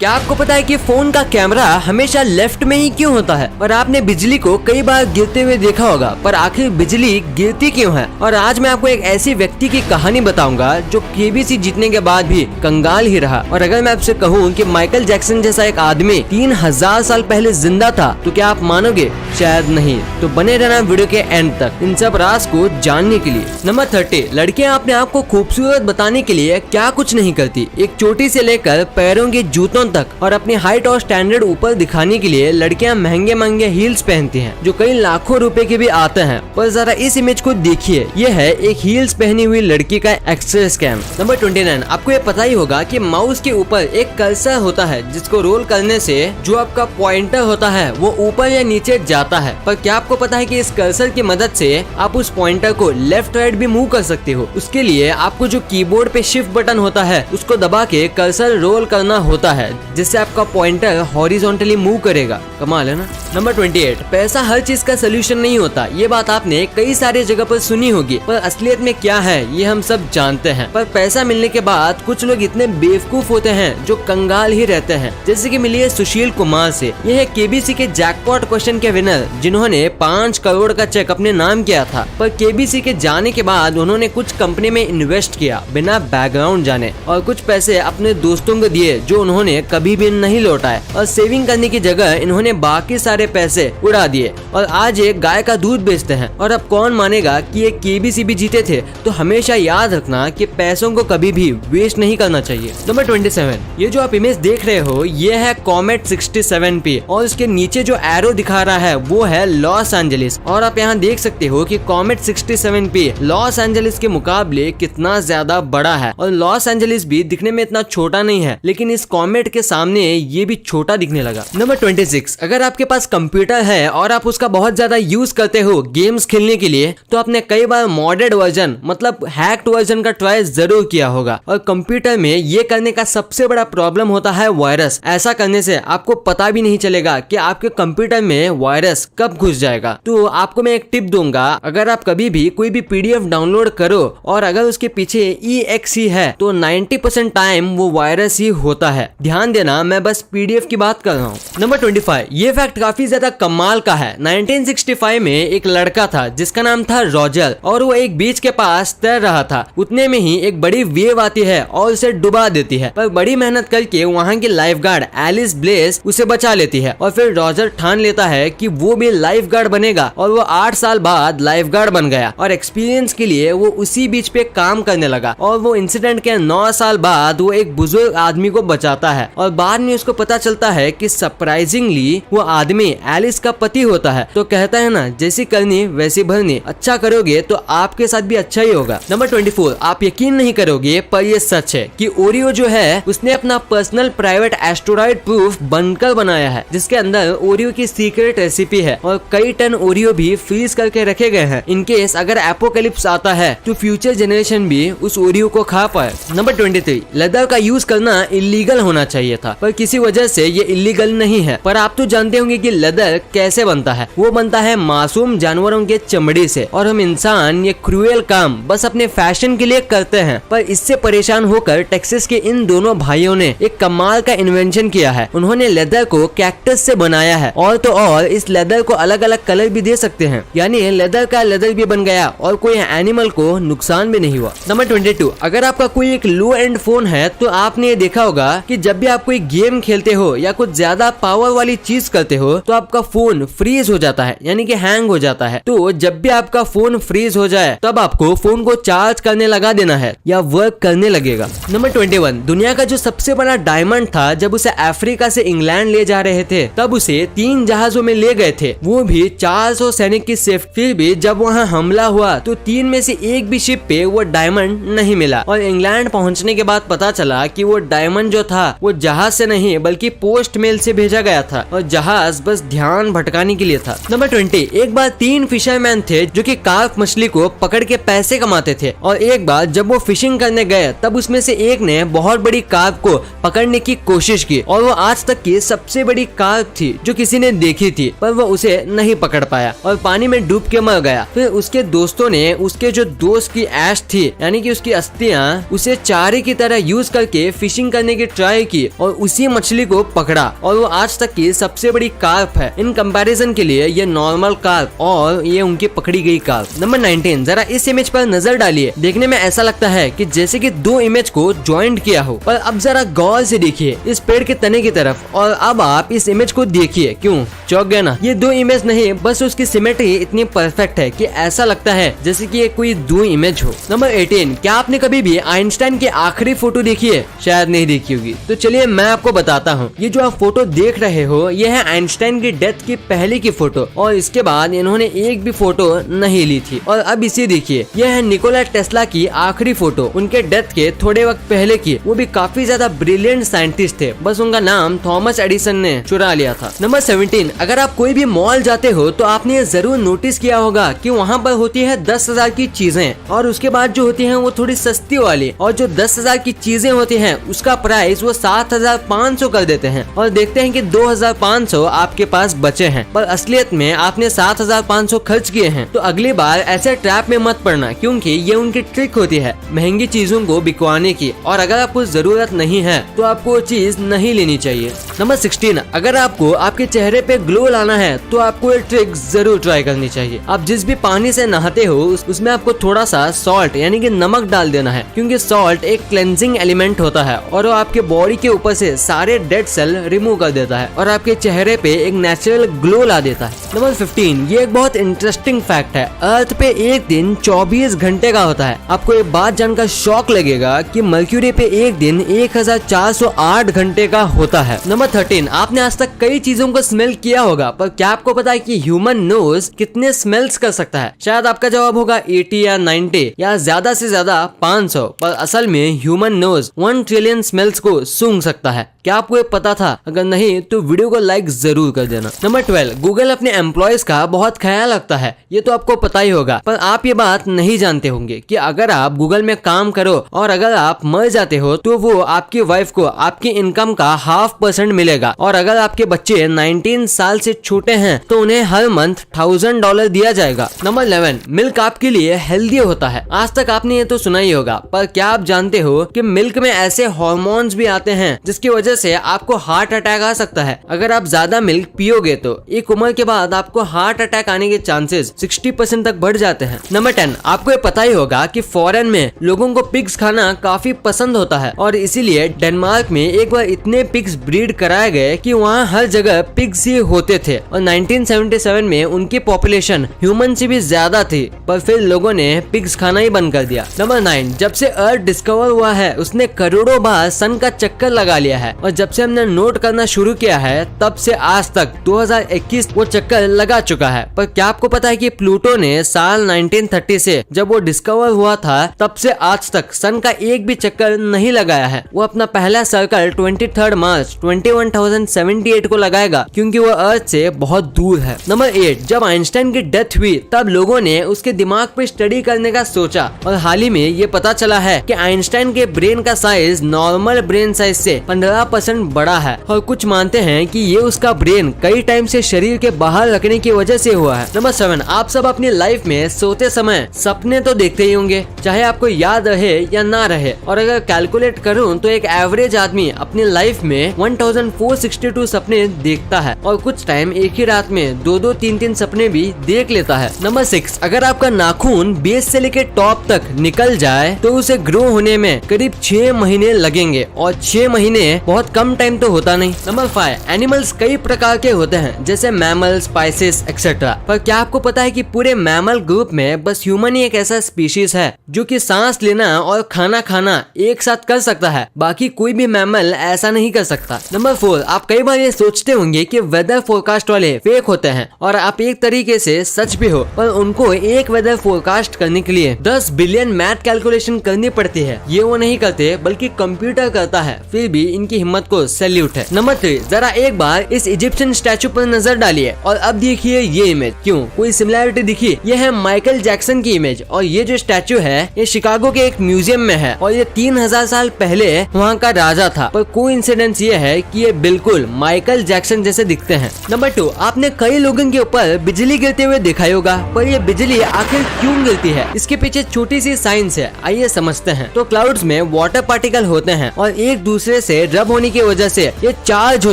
क्या आपको पता है कि फोन का कैमरा हमेशा लेफ्ट में ही क्यों होता है? और आपने बिजली को कई बार गिरते हुए देखा होगा, पर आखिर बिजली गिरती क्यों है? और आज मैं आपको एक ऐसी व्यक्ति की कहानी बताऊंगा जो केबीसी जीतने के बाद भी कंगाल ही रहा। और अगर मैं आपसे कहूँ कि माइकल जैक्सन जैसा एक आदमी 3000 साल पहले जिंदा था, तो क्या आप मानोगे? शायद नहीं। तो बने रहना वीडियो के एंड तक इन सब राज को जानने के लिए। नंबर 30, लड़कियां अपने आप को खूबसूरत बताने के लिए क्या कुछ नहीं करती। एक चोटी से लेकर पैरों के जूतों तक और अपनी हाइट और स्टैंडर्ड ऊपर दिखाने के लिए लड़कियां महंगे महंगे हील्स पहनती हैं, जो कई लाखों रुपए के भी आते हैं। पर जरा इस इमेज को देखिए, ये है एक हील्स पहनी हुई लड़की का एक्सरे स्कैम। नंबर 29, आपको ये पता ही होगा कि माउस के ऊपर एक कर्सर होता है, जिसको रोल करने से जो आपका पॉइंटर होता है वो ऊपर या नीचे जाता है। पर क्या आपको पता है कि इस कर्सर की मदद से आप उस पॉइंटर को लेफ्ट राइट भी मूव कर सकते हो? उसके लिए आपको जो कीबोर्ड पे शिफ्ट बटन होता है उसको दबा के कर्सर रोल करना होता है, जिससे आपका पॉइंटर हॉरिजॉन्टली मूव करेगा। कमाल है ना। नंबर 28, पैसा हर चीज का सोल्यूशन नहीं होता। ये बात आपने कई सारी जगह पर सुनी होगी, पर असलियत में क्या है ये हम सब जानते हैं। पर पैसा मिलने के बाद कुछ लोग इतने बेवकूफ होते हैं जो कंगाल ही रहते हैं। जैसे कि मिलिए सुशील कुमार से। यह है केबीसी के जैकपॉट क्वेश्चन के विनर, जिन्होंने 5 करोड़ का चेक अपने नाम किया था। पर केबीसी के जाने के बाद उन्होंने कुछ कंपनी में इन्वेस्ट किया बिना बैकग्राउंड जाने, और कुछ पैसे अपने दोस्तों को दिए जो उन्होंने कभी भी नहीं लौटाए। और सेविंग करने की जगह इन्होंने बाकी सारे पैसे उड़ा दिए और आज एक गाय का दूध बेचते हैं। और अब कौन मानेगा कि ये केबीसी भी जीते थे। तो हमेशा याद रखना कि पैसों को कभी भी वेस्ट नहीं करना चाहिए। नंबर 27, ये जो आप इमेज देख रहे हो ये है कॉमेट 67P, और इसके नीचे जो एरो दिखा रहा है वो है लॉस एंजलिस। और आप यहाँ देख सकते हो कि कॉमेट 67P लॉस एंजलिस के मुकाबले कितना ज्यादा बड़ा है। और लॉस एंजलिस भी दिखने में इतना छोटा नहीं है, लेकिन इस कॉमेट के सामने ये भी छोटा दिखने लगा। नंबर 26, अगर आपके पास कंप्यूटर है और आप उसका बहुत ज्यादा यूज करते हो गेम्स खेलने के लिए, तो आपने कई बार मॉडेड वर्जन मतलब हैक्ड वर्जन का ट्राई जरूर किया होगा। और कंप्यूटर में ये करने का सबसे बड़ा प्रॉब्लम होता है वायरस। ऐसा करने से आपको पता भी नहीं चलेगा कि आपके कंप्यूटर में वायरस कब घुस जाएगा। तो आपको मैं एक टिप दूंगा, अगर आप कभी भी कोई भी पीडीएफ डाउनलोड करो और अगर उसके पीछे EXE है तो 90% टाइम वो वायरस ही होता है। ध्यान देना, मैं बस पीडीएफ की बात कर रहा हूँ। नंबर 25, ये फैक्ट काफी ज्यादा कमाल का है। 1965 में एक लड़का था जिसका नाम था रॉजर, और वो एक बीच के पास तैर रहा था। उतने में ही एक बड़ी वेव आती है और उसे डुबा देती है। पर बड़ी मेहनत करके वहाँ की लाइफ गार्ड एलिस ब्लेस उसे बचा लेती है। और फिर रॉजर ठान लेता है कि वो भी लाइफ गार्ड बनेगा, और वो 8 साल बाद लाइफ गार्ड बन गया। और एक्सपीरियंस के लिए वो उसी बीच पे काम करने लगा। और वो इंसिडेंट के 9 साल बाद वो एक बुजुर्ग आदमी को बचाता है, और बाद में उसको पता चलता है कि सरप्राइजिंगली वो आदमी एलिस का पति होता है। तो कहता है ना, जैसी करनी वैसी भरनी, अच्छा करोगे तो आपके साथ भी अच्छा ही होगा। नंबर 24, आप यकीन नहीं करोगे पर ये सच है कि ओरियो जो है उसने अपना पर्सनल प्राइवेट एस्टेरॉयड प्रूफ बनकर बनाया है, जिसके अंदर ओरियो की सीक्रेट रेसिपी है और कई टन ओरियो भी फ्रीज करके रखे गए हैं, इन केस अगर एपोकलिप्स आता है तो फ्यूचर जनरेशन भी उस ओरियो को खा पाए। नंबर 23, लेदर का यूज करना इलीगल होना चाहिए था, पर किसी वजह से ये इलीगल नहीं है। पर आप तो जानते होंगे कि लेदर कैसे बनता है। वो बनता है मासूम जानवरों के चमड़ी से, और हम इंसान ये क्रूएल काम बस अपने फैशन के लिए करते हैं। पर इससे परेशान होकर टेक्सास के इन दोनों भाइयों ने एक कमाल का इन्वेंशन किया है। उन्होंने लेदर को कैक्टस से बनाया है, और तो और इस लेदर को अलग अलग कलर भी दे सकते हैं, यानी लेदर का लेदर भी बन गया और कोई एनिमल को नुकसान भी नहीं हुआ। नंबर 22, अगर आपका कोई एक लो एंड फोन है तो आपने ये देखा होगा कि जब भी आप कोई गेम खेलते हो या कुछ ज्यादा पावर वाली चीज करते हो तो आपका फोन फ्रीज हो जाता है, यानी कि हैंग हो जाता है। तो जब भी आपका फोन फ्रीज हो जाए तब आपको फोन को चार्ज करने लगा देना है या वर्क करने लगेगा। नंबर 21, दुनिया का जो सबसे बड़ा डायमंड था, जब उसे अफ्रीका से इंग्लैंड ले जा रहे थे तब उसे 3 जहाजों में ले गए थे, वो भी 400 सैनिक की सेफ्टी। फिर भी जब वहाँ हमला हुआ तो 3 में से एक भी शिप पे वो डायमंड नहीं मिला। और इंग्लैंड पहुँचने के बाद पता चला कि वो डायमंड जो था वो जहाज से नहीं बल्कि पोस्ट मेल से भेजा गया था, और जहाज बस ध्यान भटकाने के लिए था। नंबर 20, एक बार 3 फिशरमैन थे जो कि कार्प मछली को पकड़ के पैसे कमाते थे। और एक बार जब वो फिशिंग करने गए तब उसमें से एक ने बहुत बड़ी कार्प को पकड़ने की कोशिश की, और वो आज तक की सबसे बड़ी कार्प थी जो किसी ने देखी थी, पर वो उसे नहीं पकड़ पाया और पानी में डूब के मर गया। फिर उसके दोस्तों ने उसके जो दोस्त की ऐश थी, यानी कि उसकी अस्थियां, उसे चारे की तरह यूज करके फिशिंग करने की ट्राई की, और उसी मछली को पकड़ा और वो आज तक की सबसे बड़ी कार्प है। इन कंपैरिजन के लिए ये नॉर्मल कार्प और ये उनकी पकड़ी गई कार्प। नंबर 19, जरा इस इमेज पर नजर डालिए। देखने में ऐसा लगता है कि जैसे कि दो इमेज को ज्वाइंट किया हो, पर अब जरा गौर से देखिए इस पेड़ के तने की तरफ और अब आप इस इमेज को देखिए। क्यों चौंक गया ना? ये दो इमेज नहीं, बस उसकी सिमेट्री इतनी परफेक्ट है कि ऐसा लगता है जैसे कि ये कोई दो इमेज हो। नंबर 18, क्या आपने कभी भी आइंस्टाइन की आखिरी फोटो देखी है? शायद नहीं देखी होगी, तो चलिए मैं आपको बताता हूँ। ये जो आप फोटो देख रहे हो ये है आइंस्टाइन की डेथ की पहले की फोटो और इसके बाद इन्होंने एक भी फोटो नहीं ली थी। और अब इसे देखिए, यह है निकोला टेस्ला की आखिरी फोटो, उनके डेथ के थोड़े वक्त पहले की। वो भी काफी ज्यादा ब्रिलियंट साइंटिस्ट थे, बस उनका नाम थॉमस एडिसन ने चुरा लिया था। नंबर 17, अगर आप कोई भी मॉल जाते हो तो आपने ये जरूर नोटिस किया होगा कि वहाँ पर होती है 10,000 की चीजें और उसके बाद जो होती है वो थोड़ी सस्ती वाली, और जो 10,000 की चीजें होती हैं उसका प्राइस वो 7,500 कर देते हैं और देखते हैं कि 2,500 आपके पास बचे हैं, पर असलियत में आपने 7,500 खर्च किए हैं। तो अगली बार ऐसे ट्रैप में मत पड़ना, क्योंकि ये उनकी ट्रिक होती है महंगी चीजों को बिकवाने की, और अगर आपको जरूरत नहीं है तो आपको वो चीज नहीं लेनी चाहिए। नंबर 16, अगर आपको आपके चेहरे पे ग्लो लाना है तो आपको ये ट्रिक जरूर ट्राई करनी चाहिए। आप जिस भी पानी से नहाते हो उसमें आपको थोड़ा सा सॉल्ट यानी कि नमक डाल देना है, क्योंकि सॉल्ट एक क्लेंजिंग एलिमेंट होता है और वो आपके बॉडी के ऊपर से सारे डेड सेल रिमूव कर देता है और आपके चेहरे पे एक नेचुरल ग्लो ला देता है। नंबर 15, ये एक बहुत इंटरेस्टिंग फैक्ट है। अर्थ पे एक दिन 24 घंटे का होता है। आपको एक बात जानकर शॉक लगेगा कि मर्क्यूरी पे एक दिन 1408 घंटे का होता है। नंबर 13, आपने आज तक कई चीजों को स्मेल किया होगा, पर क्या आपको पता है कि ह्यूमन नोज कितने स्मेल्स कर सकता है? शायद आपका जवाब होगा 80 या 90 या ज्यादा से ज्यादा 500, पर असल में ह्यूमन नोज 1 ट्रिलियन स्मेल्स को सूंघ सकता है। क्या आपको ये पता था? अगर नहीं तो वीडियो को लाइक जरूर कर देना। नंबर 12, गूगल अपने एम्प्लॉयज का बहुत ख्याल रखता है। ये तो आपको पता ही होगा, पर आप ये बात नहीं जानते होंगे कि अगर आप गूगल में काम करो और अगर आप मर जाते हो तो वो आपकी वाइफ को आपकी इनकम का 0.5% मिलेगा, और अगर आपके बच्चे 19 साल से छोटे हैं तो उन्हें हर मंथ $1,000 दिया जाएगा। नंबर 11, मिल्क आपके लिए हेल्दी होता है। आज तक आपने ये तो सुना ही होगा, पर क्या आप जानते हो कि मिल्क में ऐसे हार्मोन्स भी आते हैं जिसकी वजह से आपको हार्ट अटैक आ सकता है। अगर आप ज्यादा मिल्क पियोगे तो एक उम्र के बाद आपको हार्ट अटैक आने के चांसेस 60% तक बढ़ जाते हैं। नंबर 10, आपको ये पता ही होगा कि फॉरेन में लोगों को पिग्स खाना काफी पसंद होता है और इसीलिए डेनमार्क में एक बार इतने पिग्स ब्रीड कराए गए कि वहाँ हर जगह पिग्स ही होते थे और 1977 में उनकी पॉपुलेशन ह्यूमन से भी ज्यादा थी, पर फिर लोगों ने पिग्स खाना ही बंद कर दिया। नंबर 9, जब से अर्थ डिस्कवर हुआ है उसने करोड़ों बार सन का चक्कर लगा लिया है और जब से हमने नोट करना शुरू किया है तब से आज तक 2021 वो चक्कर लगा चुका है। पर क्या आपको पता है कि प्लूटो ने साल 1930 से जब वो डिस्कवर हुआ था तब से आज तक सन का एक भी चक्कर नहीं लगाया है। वो अपना पहला सर्कल 23 मार्च 21,078 को लगाएगा क्योंकि वो अर्थ से बहुत दूर है। नंबर 8, जब आइंस्टाइन की डेथ हुई तब लोगों ने उसके दिमाग पे स्टडी करने का सोचा और हाल ही में ये पता चला है कि आइंस्टाइन के ब्रेन का साइज नॉर्मल ब्रेन साइज से 15% बड़ा है और कुछ मानते हैं कि ये उसका ब्रेन कई टाइम से शरीर के बाहर रखने की वजह से हुआ है। नंबर 7, आप सब अपनी लाइफ में सोते समय सपने तो देखते ही होंगे, चाहे आपको याद रहे या ना रहे, और अगर कैलकुलेट करूं तो एक एवरेज आदमी अपनी लाइफ में 1462 सपने देखता है और कुछ टाइम एक ही रात में 2-2, 3-3 सपने भी देख लेता है। नंबर 6, अगर आपका नाखून बेस से लेकर टॉप तक निकल जाए तो उसे ग्रो होने में करीब 6 महीने लगेंगे और 6 महीने बहुत कम टाइम तो होता नहीं। नंबर 5, एनिमल्स कई प्रकार के होते हैं जैसे मैमल्स, स्पाइसेस एक्सेट्रा, पर क्या आपको पता है कि पूरे मैमल ग्रुप में बस ह्यूमन ही एक ऐसा स्पीशीज है जो कि सांस लेना और खाना खाना एक साथ कर सकता है, बाकी कोई भी मैमल ऐसा नहीं कर सकता। नंबर 4, आप कई बार ये सोचते होंगे कि वेदर फोरकास्ट वाले फेक होते हैं और आप एक तरीके से सच भी हो, पर उनको एक वेदर फोरकास्ट करने के लिए 10 बिलियन मैथ कैलकुलेशन करनी पड़ती है। ये वो नहीं करते बल्कि कंप्यूटर करता है, फिर भी इनकी हिम्मत को सैल्यूट है। नंबर 3, जरा एक बार इस इजिप्शियन स्टैचू पर नजर डालिए और अब देखिए ये इमेज। क्यों, कोई सिमिलैरिटी दिखी? ये है माइकल जैक्सन की इमेज और ये जो स्टैचू है ये शिकागो के एक म्यूजियम में है और ये 3000 साल पहले वहाँ का राजा था, पर कोइंसिडेंस ये है कि ये बिल्कुल माइकल जैक्सन जैसे दिखते हैं। नंबर 2, आपने कई लोगों के ऊपर बिजली गिरते हुए देखा होगा, पर ये बिजली आखिर क्यों गिरती है इसके पीछे छोटी सी साइंस है, आइए समझते हैं। तो क्लाउड्स में वाटर पार्टिकल होते हैं और एक दूसरे दूसरे से रब होने की वजह से ये चार्ज हो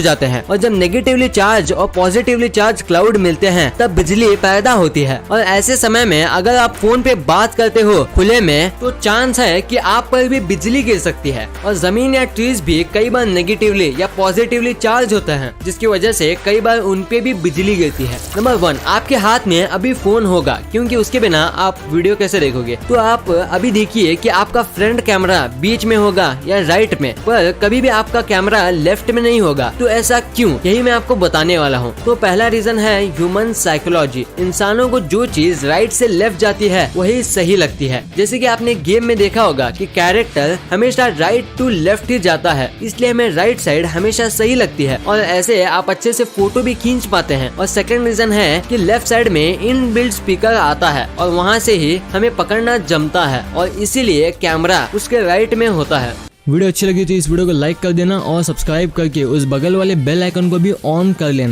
जाते हैं और जब नेगेटिवली चार्ज और पॉजिटिवली चार्ज क्लाउड मिलते हैं तब बिजली पैदा होती है। और ऐसे समय में अगर आप फोन पे बात करते हो खुले में तो चांस है कि आप पर भी बिजली गिर सकती है। और जमीन या ट्रीज भी कई बार नेगेटिवली या पॉजिटिवली चार्ज होते हैं जिसकी वजह से कई बार उन पे भी बिजली गिरती है। नंबर 1, आपके हाथ में अभी फोन होगा क्योंकि उसके बिना आप वीडियो कैसे देखोगे। तो आप अभी देखिए कि आपका फ्रंट कैमरा बीच में होगा या राइट में, पर कभी भी आपका कैमरा लेफ्ट में नहीं होगा। तो ऐसा क्यों, यही मैं आपको बताने वाला हूँ। तो पहला रीजन है ह्यूमन साइकोलॉजी। इंसानों को जो चीज राइट से लेफ्ट जाती है वही सही लगती है। जैसे कि आपने गेम में देखा होगा कि कैरेक्टर हमेशा राइट टू लेफ्ट ही जाता है, इसलिए हमें राइट साइड हमेशा सही लगती है और ऐसे आप अच्छे से फोटो भी खींच पाते हैं। और सेकंड रीजन है कि लेफ्ट साइड में इनबिल्ट स्पीकर आता है और वहाँ से ही हमें पकड़ना जमता है और इसीलिए कैमरा उसके राइट में होता है। वीडियो अच्छी लगी तो इस वीडियो को लाइक कर देना और सब्सक्राइब करके उस बगल वाले बेल आइकन को भी ऑन कर लेना।